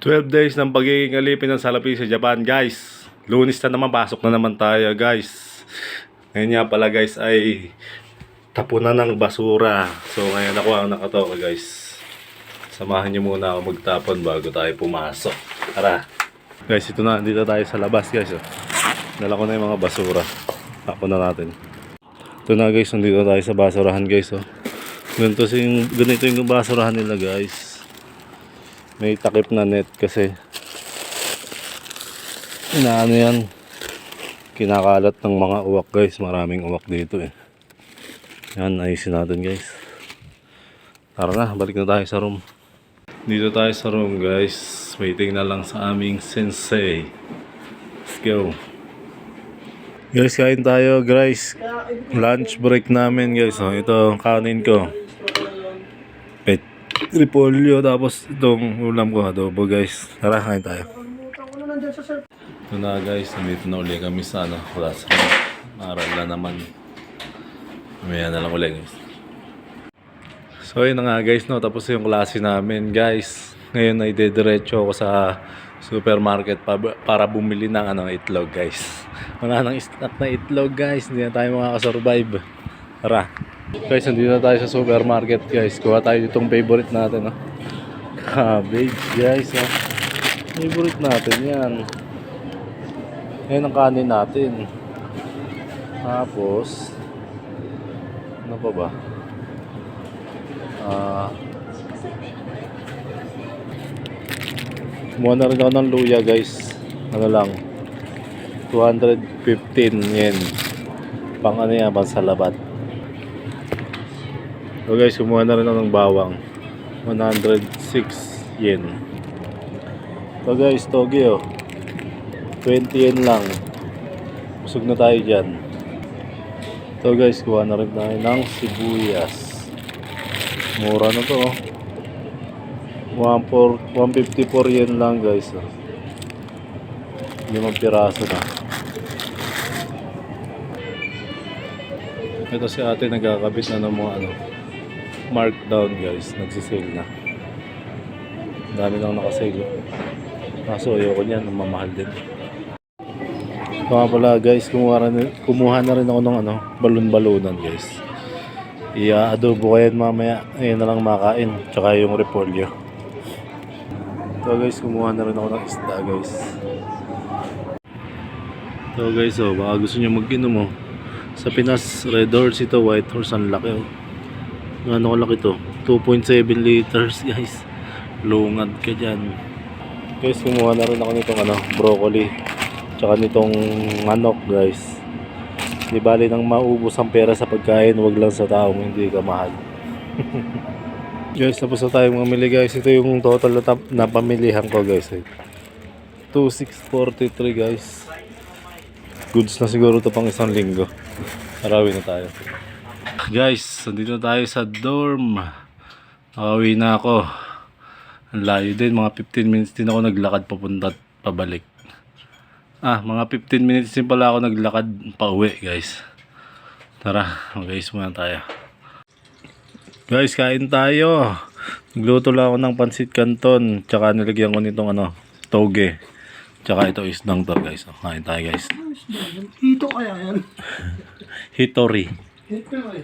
12 days ng pagiging alipin ng salapi sa Japan, guys. Lunes na naman, pasok na naman tayo, guys. Ngayon nga pala, guys, ay tapunan ng basura. So ngayon ako ang nakatoka, guys. Samahan niyo muna ako magtapon bago tayo pumasok. Tara. Guys, ito na, dito tayo sa labas, guys. Dala ko na yung mga basura. Tapon na natin. Ito na, guys, nandito tayo sa basurahan, guys. Ganito yung basurahan nila, guys. May takip na net kasi inaano yan, kinakalat ng mga uwak, guys. Maraming uwak dito eh. Yan, ayusin natin, guys. Tara na, balik na tayo sa room. Dito tayo sa room, guys. Waiting na lang sa aming sensei. Let's go. Guys, kain tayo, guys. Lunch break namin, guys. Ito ang kanin ko. Repolyo, tapos itong ulam ko, adobo, guys. Tara, kain tayo. Ito na, guys, nandito na uli kami sa class. Aral na naman. Mamaya na lang uli, guys. So yun na nga, guys, no, tapos yung klase namin, guys. Ngayon ay dediretso ako sa supermarket para bumili ng itlog, guys. Wala nang stock na itlog, guys. Hindi na tayo makakasurvive. Tara. Guys, nandito na tayo sa supermarket, guys. Kuha tayo itong favorite natin, no? Cabbage, guys, no? Favorite natin yan. Yan ang kanin natin. Tapos ano pa ba? Kumuha na rin ako ng luya, guys. Ano lang, 215 yen. Pang ano yan, pang salabat. So guys, kumuha na rin ako ng bawang, 106 yen. So guys, toge 20 yen lang. Busog na tayo dyan. So guys, kuha na rin tayo ng sibuyas. Mura na to, 154 yen lang, guys. 5 piraso na. Ito si ate nagkakabit na ng mga markdown, guys. Nagsisale na. Dami lang nakasale. Kaso ayoko niyan, mamahal din. Kaya pala, guys, kumuha na rin ako ng balon-balonan, guys. I-adobo ko yan mamaya. Ayun na lang makain. Tsaka yung repolyo. So guys, kumuha na rin ako ng isda, guys. So guys, baka gusto nyo mag-inom, sa Pinas, Red Horse ito, White Horse, ang laki, Ano ko laki to? 2.7 liters, guys. Lungad ka dyan. Guys, kumuha na rin ako nitong broccoli. Tsaka nitong manok, guys. Di bali nang maubos ang pera sa pagkain, wag lang sa taong hindi ka mahal. Guys, tapos na tayong mamili, guys. Ito yung total na pamilihan ko, guys. 2,643, guys. Goods na siguro to pang isang linggo. Arawin na tayo. Guys, nandito na tayo sa dorm. Nakauwi na ako. Ang layo din, mga 15 minutes din ako naglakad papunta at pabalik. Mga 15 minutes din pala ako naglakad pauwi, guys. Tara, mag-ayos muna tayo. Guys, kain tayo. Nagluto lang ako ng pansit canton. Tsaka nilagyan ko nitong toge. Tsaka ito isdang to, guys. Kain tayo, guys. Hito kaya yan? Hitori. Hito eh.